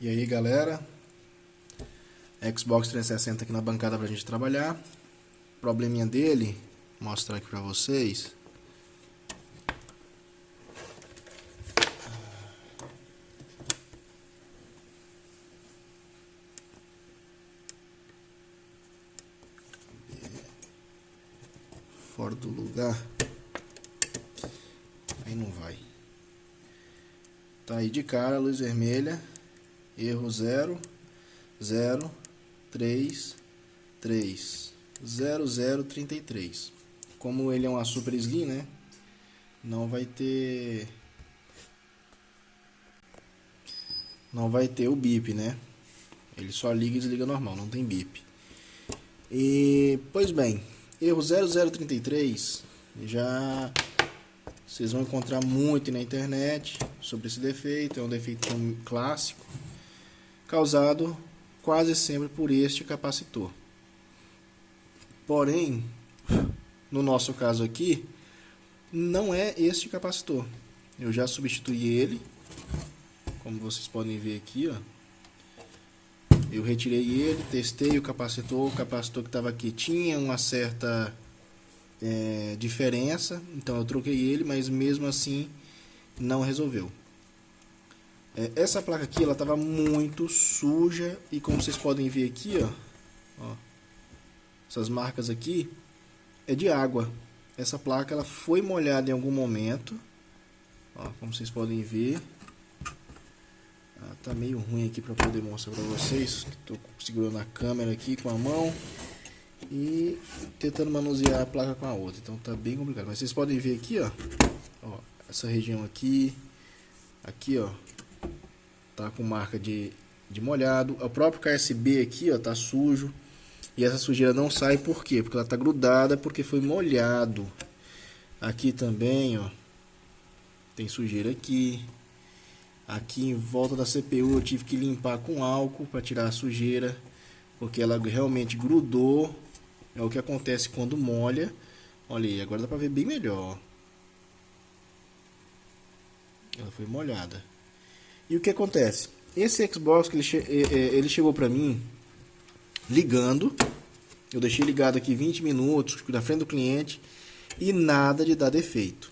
E aí galera, Xbox 360 aqui na bancada pra gente trabalhar. Probleminha dele, vou mostrar aqui pra vocês. Fora do lugar. Aí não vai. Tá aí de cara, luz vermelha. Erro 0, 0, 3, 3, 0, 0, 33. Como ele é uma Super Slim, né? Não vai ter o bip, né? Ele só liga e desliga normal, não tem bip. E, pois bem, erro 0033 já vocês vão encontrar muito na internet sobre esse defeito. É um defeito clássico, causado quase sempre por este capacitor. Porém, no nosso caso aqui, não é este capacitor. Eu já substituí ele, como vocês podem ver aqui, ó. Eu retirei ele, testei o capacitor que estava aqui tinha uma certa diferença, então eu troquei ele, mas mesmo assim não resolveu. Essa placa aqui, ela estava muito suja e como vocês podem ver aqui, ó, essas marcas aqui é de água. Essa placa ela foi molhada em algum momento, ó, como vocês podem ver. Tá meio ruim aqui para poder mostrar para vocês. Estou segurando a câmera aqui com a mão e tentando manusear a placa com a outra, então tá bem complicado. Mas vocês podem ver aqui, ó, essa região aqui, ó, tá com marca de molhado. O próprio KSB aqui, ó, tá sujo. E essa sujeira não sai por quê? Porque ela tá grudada, porque foi molhado. Aqui também, ó, tem sujeira aqui. Aqui em volta da CPU eu tive que limpar com álcool para tirar a sujeira, porque ela realmente grudou. É o que acontece quando molha. Olha aí, agora dá para ver bem melhor. Ela foi molhada. E o que acontece? Esse Xbox ele chegou para mim ligando. Eu deixei ligado aqui 20 minutos na frente do cliente e nada de dar defeito.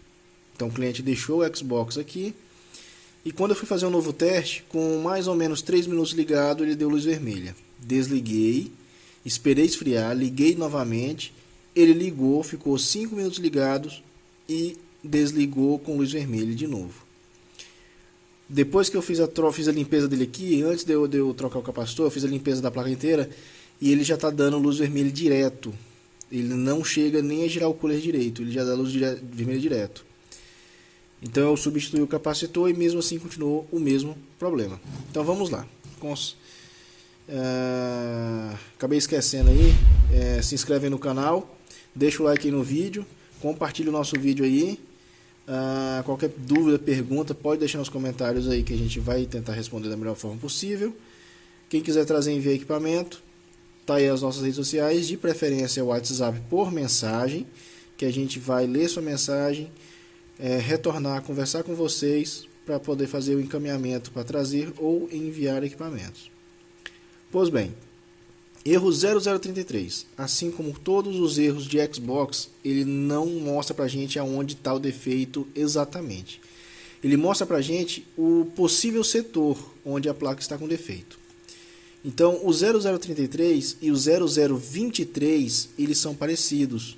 Então o cliente deixou o Xbox aqui. E quando eu fui fazer um novo teste, com mais ou menos 3 minutos ligado, ele deu luz vermelha. Desliguei, esperei esfriar, liguei novamente, ele ligou, ficou 5 minutos ligados e desligou com luz vermelha de novo. Depois que eu fiz a limpeza dele aqui, antes de eu trocar o capacitor, eu fiz a limpeza da placa inteira e ele já está dando luz vermelha direto. Ele não chega nem a girar o cooler direito, ele já dá luz vermelha direto. Então eu substituí o capacitor e mesmo assim continuou o mesmo problema. Então vamos lá. Acabei esquecendo aí. Se inscreve aí no canal, deixa o like aí no vídeo, compartilha o nosso vídeo aí. Qualquer dúvida, pergunta, pode deixar nos comentários aí que a gente vai tentar responder da melhor forma possível. Quem quiser trazer envio equipamento, tá aí as nossas redes sociais, de preferência o WhatsApp por mensagem, que a gente vai ler sua mensagem, retornar, conversar com vocês para poder fazer o encaminhamento para trazer ou enviar equipamentos. Pois bem, erro 0033, assim como todos os erros de Xbox, ele não mostra para a gente aonde está o defeito exatamente. Ele mostra para a gente o possível setor onde a placa está com defeito. Então o 0033 e o 0023 eles são parecidos.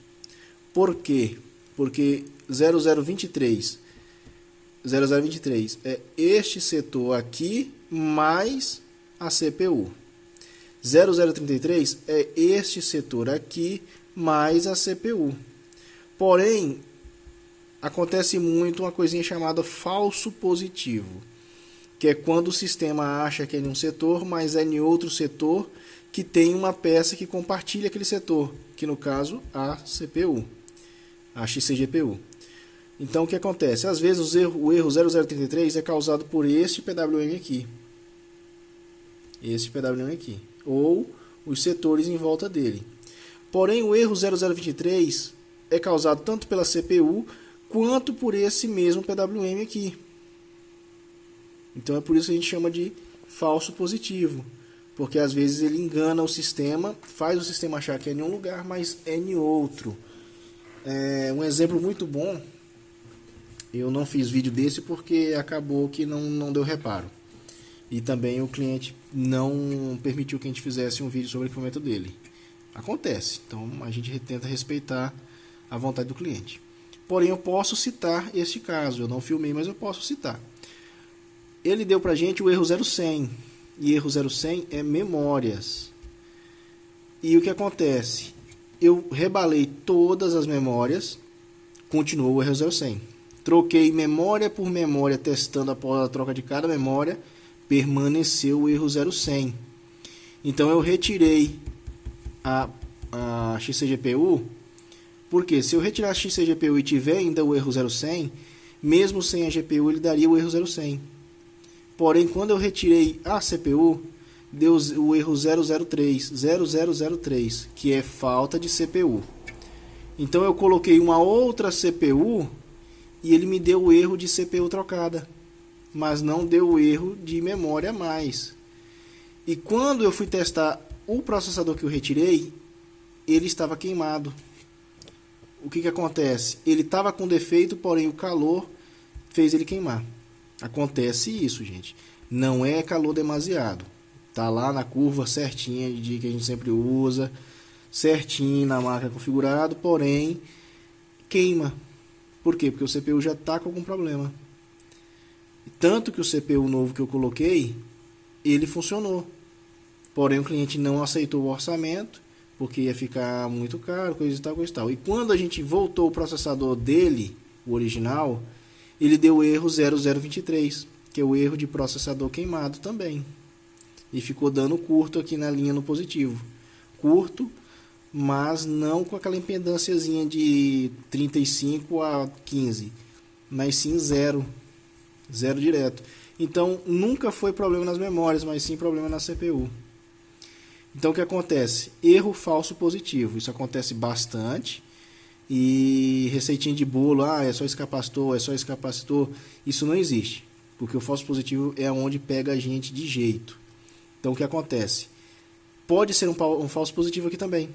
Por quê? Porque 0023 é este setor aqui mais a CPU. 0033 é este setor aqui mais a CPU. Porém, acontece muito uma coisinha chamada falso positivo, que é quando o sistema acha que é em um setor, mas é em outro setor que tem uma peça que compartilha aquele setor, que no caso a CPU, a XCGPU. Então o que acontece? Às vezes o erro 0033 é causado por este PWM aqui. Este PWM aqui. Ou os setores em volta dele. Porém o erro 0023 é causado tanto pela CPU quanto por esse mesmo PWM aqui. Então é por isso que a gente chama de falso positivo, porque às vezes ele engana o sistema, faz o sistema achar que é em um lugar, mas é em outro. Um exemplo muito bom, eu não fiz vídeo desse porque acabou que não deu reparo. E também o cliente não permitiu que a gente fizesse um vídeo sobre o equipamento dele. Acontece, então a gente tenta respeitar a vontade do cliente. Porém, eu posso citar este caso, eu não filmei, mas eu posso citar. Ele deu pra gente o erro 0100, e erro 0100 é memórias. E o que acontece? Eu rebalei todas as memórias, continuou o erro 0100. Troquei memória por memória, testando após a troca de cada memória, permaneceu o erro 0100. Então eu retirei a XCGPU, porque se eu retirar a XCGPU e tiver ainda o erro 0100, mesmo sem a GPU ele daria o erro 0100. Porém, quando eu retirei a CPU, deu o erro 0003, que é falta de CPU. Então eu coloquei uma outra CPU e ele me deu o erro de CPU trocada, mas não deu o erro de memória a mais. E quando eu fui testar o processador que eu retirei, ele estava queimado. O que acontece? Ele estava com defeito, porém o calor fez ele queimar. Acontece isso, gente. Não é calor demasiado. Tá lá na curva certinha de que a gente sempre usa, certinho na máquina configurado, porém queima. Por quê? Porque o CPU já está com algum problema. Tanto que o CPU novo que eu coloquei, ele funcionou. Porém o cliente não aceitou o orçamento, porque ia ficar muito caro, coisa e tal, coisa e tal. E quando a gente voltou o processador dele, o original, ele deu o erro 0023, que é o erro de processador queimado também. E ficou dando curto aqui na linha no positivo. Curto, mas não com aquela impedânciazinha de 35 a 15, mas sim zero direto. Então nunca foi problema nas memórias, mas sim problema na CPU. Então o que acontece? Erro falso positivo. Isso acontece bastante. E receitinha de bolo, é só esse capacitor, é só esse capacitor. Isso não existe, porque o falso positivo é onde pega a gente de jeito. Então o que acontece? Pode ser um falso positivo aqui também,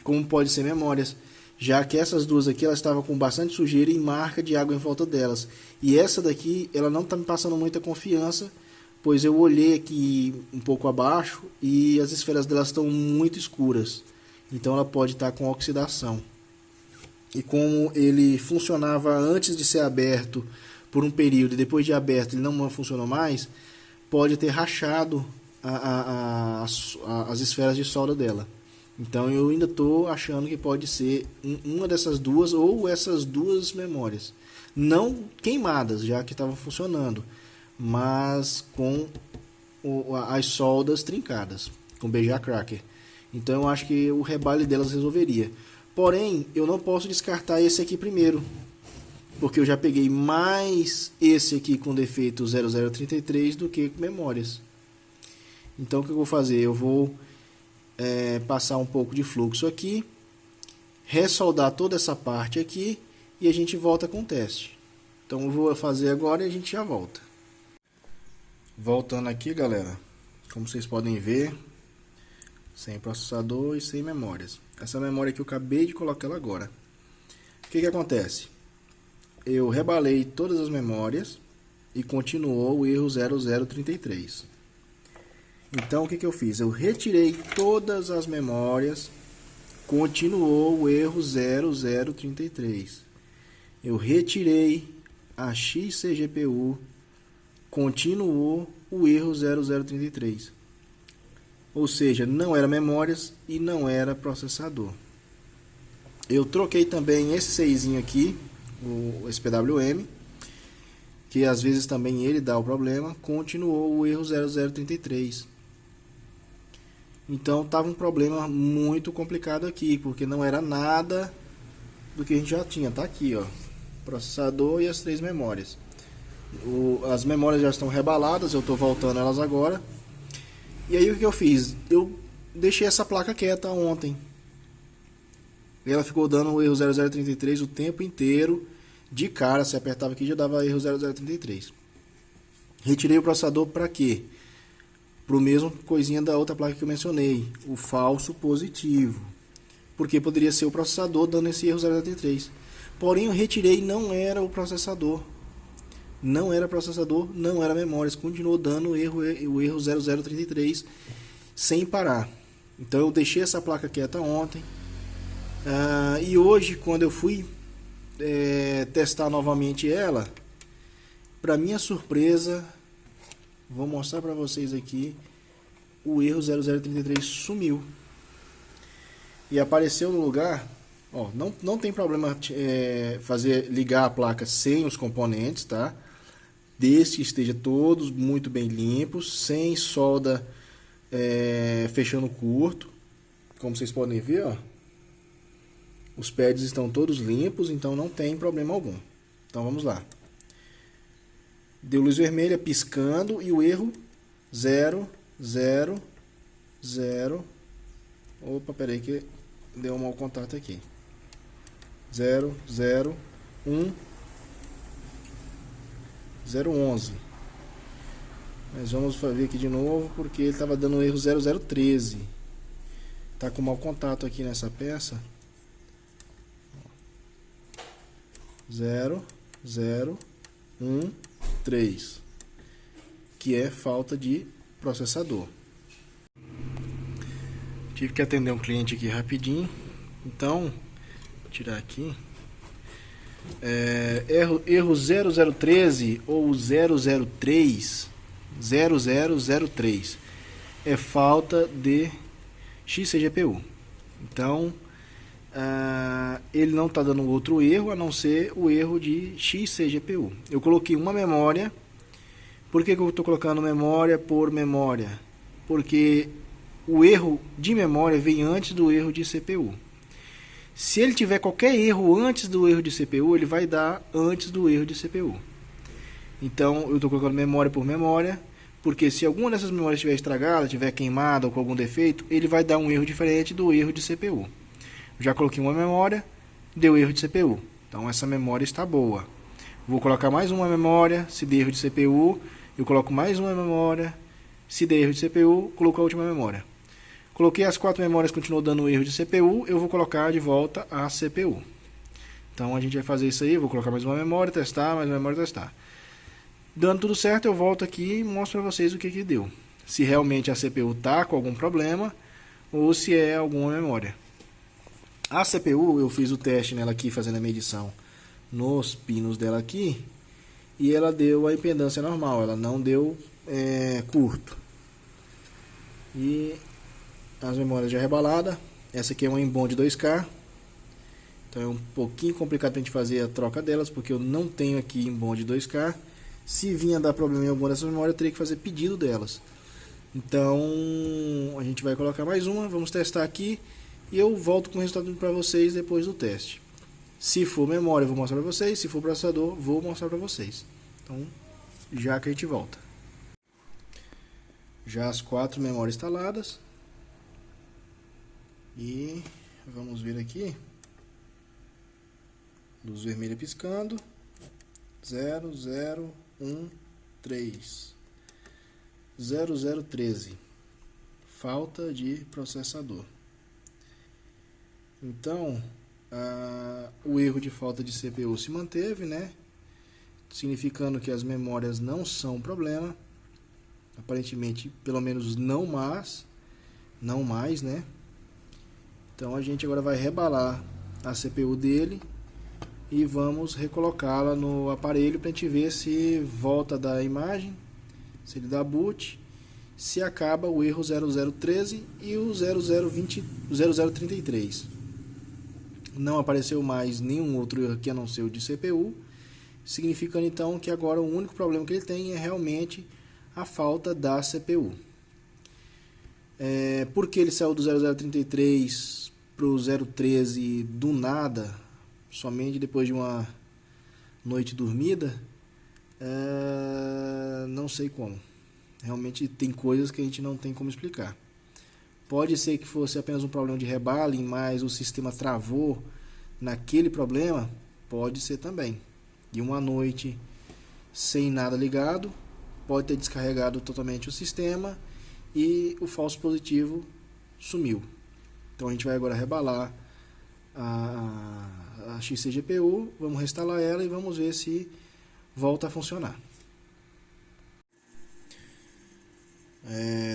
como pode ser memórias, já que essas duas aqui elas estavam com bastante sujeira e marca de água em volta delas. E essa daqui ela não está me passando muita confiança, pois eu olhei aqui um pouco abaixo e as esferas delas estão muito escuras. Então ela pode estar com oxidação. E como ele funcionava antes de ser aberto por um período e depois de aberto ele não funcionou mais, pode ter rachado as esferas de solda dela. Então eu ainda estou achando que pode ser uma dessas duas ou essas duas memórias. Não queimadas, já que estavam funcionando, mas com as soldas trincadas, com BGA Cracker. Então eu acho que o rebale delas resolveria. Porém, eu não posso descartar esse aqui primeiro, porque eu já peguei mais esse aqui com defeito 0033 do que memórias. Então o que eu vou fazer? Eu vou passar um pouco de fluxo aqui, ressoldar toda essa parte aqui e a gente volta com o teste. Então eu vou fazer agora e a gente já volta. Voltando aqui, galera, como vocês podem ver, sem processador e sem memórias. Essa memória que eu acabei de colocar ela agora. O que acontece? Eu rebalei todas as memórias e continuou o erro 0033. Então o que eu fiz? Eu retirei todas as memórias, continuou o erro 0033. Eu retirei a XCGPU, continuou o erro 0033. Ou seja, não era memórias e não era processador. Eu troquei também esse 6 aqui, esse PWM, que às vezes também ele dá o problema, continuou o erro 0033. Então estava um problema muito complicado aqui, porque não era nada do que a gente já tinha. Tá aqui, ó, processador e as 3 memórias. As memórias já estão rebaladas, eu estou voltando elas agora. E aí o que eu fiz? Eu deixei essa placa quieta ontem. Ela ficou dando o erro 0033 o tempo inteiro. De cara, se apertava aqui já dava erro 0033. Retirei o processador para quê? Para o mesmo coisinha da outra placa que eu mencionei, o falso positivo. Porque poderia ser o processador dando esse erro 0033. Porém, eu retirei, não era o processador. Não era processador, não era memória. Continuou dando o erro 0033 sem parar. Então eu deixei essa placa quieta ontem. E hoje, quando eu fui testar novamente ela, para minha surpresa, vou mostrar para vocês aqui, o erro 0033 sumiu. E apareceu no lugar, ó, não tem problema ligar a placa sem os componentes, tá? Desde que esteja todos muito bem limpos, sem solda fechando curto. Como vocês podem ver, ó, os pads estão todos limpos, então não tem problema algum. Então vamos lá. Deu luz vermelha piscando e o erro 0, 0, 0. Opa, peraí que deu um mau contato aqui. 0, 0, 1, 011. Mas vamos ver aqui de novo porque ele estava dando um erro 0013. Tá com mau contato aqui nessa peça. 0, 0, 1, 3, que é falta de processador. Tive que atender um cliente aqui rapidinho, então vou tirar aqui. Erro 0013 ou 003 0003 é falta de XCGPU. Então ele não está dando outro erro a não ser o erro de XCGPU. Eu coloquei uma memória. Por que eu estou colocando memória por memória? Porque o erro de memória vem antes do erro de CPU. Se ele tiver qualquer erro antes do erro de CPU, ele vai dar antes do erro de CPU. Então eu estou colocando memória por memória, porque se alguma dessas memórias estiver estragada, estiver queimada ou com algum defeito, ele vai dar um erro diferente do erro de CPU. Já coloquei uma memória, deu erro de CPU. Então essa memória está boa. Vou colocar mais uma memória, se der erro de CPU, eu coloco mais uma memória, se der erro de CPU, coloco a última memória. Coloquei as 4 memórias, continuou dando erro de CPU, eu vou colocar de volta a CPU. Então a gente vai fazer isso aí, vou colocar mais uma memória, testar, mais uma memória, testar. Dando tudo certo, eu volto aqui e mostro para vocês o que deu. Se realmente a CPU está com algum problema ou se é alguma memória. A CPU, eu fiz o teste nela aqui, fazendo a medição nos pinos dela aqui, e ela deu a impedância normal, ela não deu curto. E as memórias já rebaladas, essa aqui é uma Inbond 2K, então é um pouquinho complicado a gente fazer a troca delas, porque eu não tenho aqui Inbond 2K. Se vinha dar problema em alguma dessas memórias, eu teria que fazer pedido delas. Então a gente vai colocar mais uma, vamos testar aqui. E eu volto com o resultado para vocês depois do teste. Se for memória, eu vou mostrar para vocês. Se for processador, vou mostrar para vocês. Então, já que a gente volta. Já as 4 memórias instaladas. E vamos ver aqui. Luz vermelha piscando. 0, 0, 1, 3. 0013. Falta de processador. Então, o erro de falta de CPU se manteve, né? Significando que as memórias não são problema. Aparentemente, pelo menos não mais, né? Então a gente agora vai rebalar a CPU dele e vamos recolocá-la no aparelho para a gente ver se volta da imagem, se ele dá boot, se acaba o erro 0013 e o 0033. Não apareceu mais nenhum outro erro aqui a não ser o de CPU, significando então que agora o único problema que ele tem é realmente a falta da CPU. Por que ele saiu do 0033 para o 013 do nada, somente depois de uma noite dormida? Não sei como. Realmente tem coisas que a gente não tem como explicar. Pode ser que fosse apenas um problema de rebaling, mas o sistema travou naquele problema? Pode ser também. E uma noite sem nada ligado, pode ter descarregado totalmente o sistema e o falso positivo sumiu. Então a gente vai agora rebalar a XCGPU, vamos reinstalar ela e vamos ver se volta a funcionar.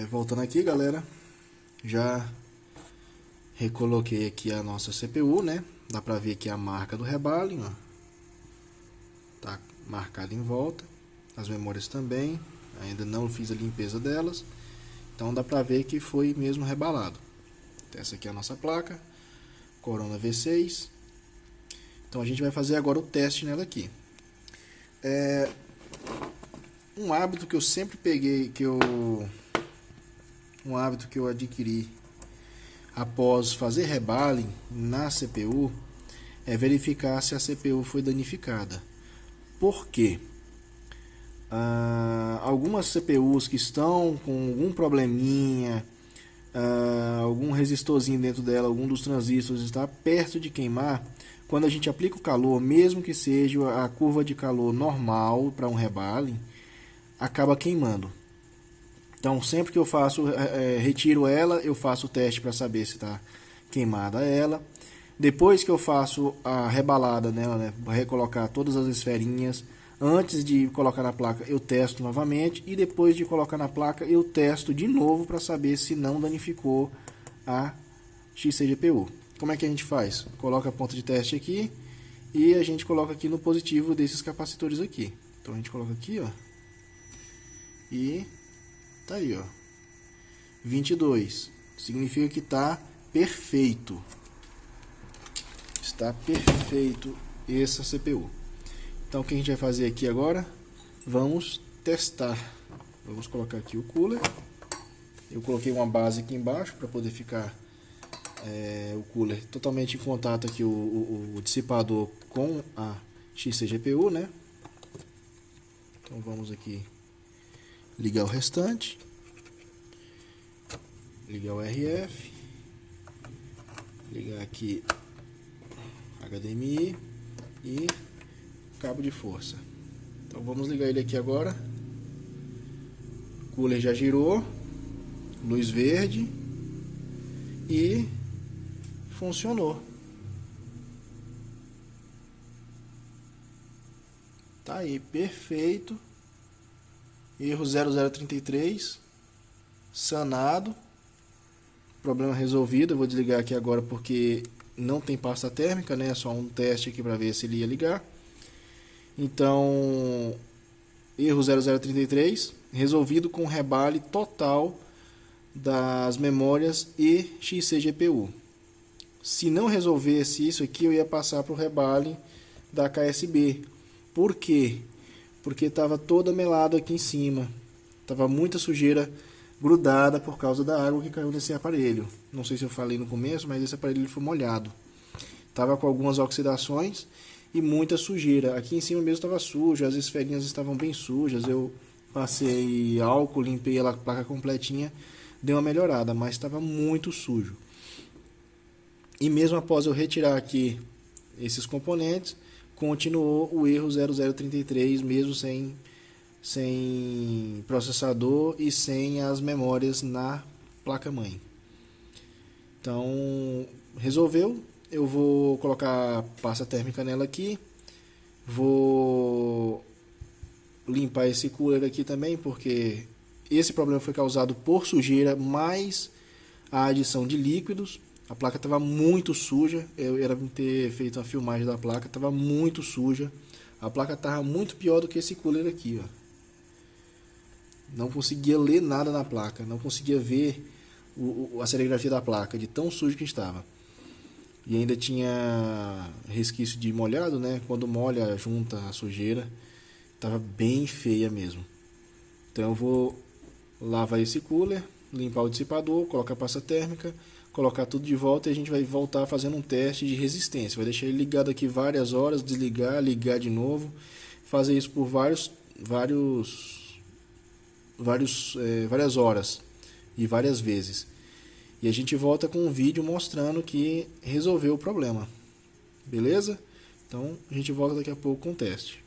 Voltando aqui, galera, já recoloquei aqui a nossa CPU, né? Dá pra ver aqui a marca do rebalem, ó. Tá marcado em volta. As memórias também. Ainda não fiz a limpeza delas. Então dá pra ver que foi mesmo rebalado. Essa aqui é a nossa placa. Corona V6. Então a gente vai fazer agora o teste nela aqui. Um hábito que eu sempre peguei, um hábito que eu adquiri após fazer rebalem na CPU, é verificar se a CPU foi danificada. Por quê? Algumas CPUs que estão com algum probleminha, algum resistorzinho dentro dela, algum dos transistores está perto de queimar, quando a gente aplica o calor, mesmo que seja a curva de calor normal para um rebalem, acaba queimando. Então sempre que eu retiro ela, eu faço o teste para saber se está queimada ela. Depois que eu faço a rebalada nela, né, recolocar todas as esferinhas, antes de colocar na placa eu testo novamente, e depois de colocar na placa eu testo de novo para saber se não danificou a XCGPU. Como é que a gente faz? Coloca a ponta de teste aqui e a gente coloca aqui no positivo desses capacitores aqui. Então a gente coloca aqui, ó, e tá aí, ó, 22. Significa que tá perfeito. Está perfeito essa CPU. Então o que a gente vai fazer aqui agora? Vamos testar. Vamos colocar aqui o cooler. Eu coloquei uma base aqui embaixo para poder ficar o cooler totalmente em contato aqui, o dissipador com a XCGPU, né? Então vamos aqui ligar o restante, ligar o RF, ligar aqui HDMI e cabo de força. Então vamos ligar ele aqui agora. O cooler já girou, luz verde e funcionou. Tá aí, perfeito. Erro 0033 sanado, problema resolvido. Eu vou desligar aqui agora porque não tem pasta térmica, né? É só um teste aqui para ver se ele ia ligar. Então, erro 0033 resolvido com rebale total das memórias e XCGPU. Se não resolvesse isso aqui, eu ia passar para o rebale da KSB. Por quê? Porque estava toda melado aqui em cima. Tava muita sujeira grudada por causa da água que caiu nesse aparelho. Não sei se eu falei no começo, mas esse aparelho foi molhado. Tava com algumas oxidações e muita sujeira. Aqui em cima mesmo estava sujo, as esferinhas estavam bem sujas. Eu passei álcool, limpei a placa completinha, deu uma melhorada, mas estava muito sujo. E mesmo após eu retirar aqui esses componentes, continuou o erro 0033, mesmo sem processador e sem as memórias na placa-mãe. Então, resolveu. Eu vou colocar pasta térmica nela aqui. Vou limpar esse cooler aqui também, porque esse problema foi causado por sujeira, mais a adição de líquidos. A placa estava muito suja, eu era ter feito uma filmagem da placa, estava muito suja. A placa estava muito pior do que esse cooler aqui, ó. Não conseguia ler nada na placa, não conseguia ver a serigrafia da placa, de tão sujo que estava. E ainda tinha resquício de molhado, né? Quando molha, junta a sujeira, estava bem feia mesmo. Então eu vou lavar esse cooler, limpar o dissipador, colocar a pasta térmica, colocar tudo de volta e a gente vai voltar fazendo um teste de resistência. Vai deixar ele ligado aqui várias horas, desligar, ligar de novo, fazer isso por várias horas e várias vezes. E a gente volta com um vídeo mostrando que resolveu o problema. Beleza? Então a gente volta daqui a pouco com o teste.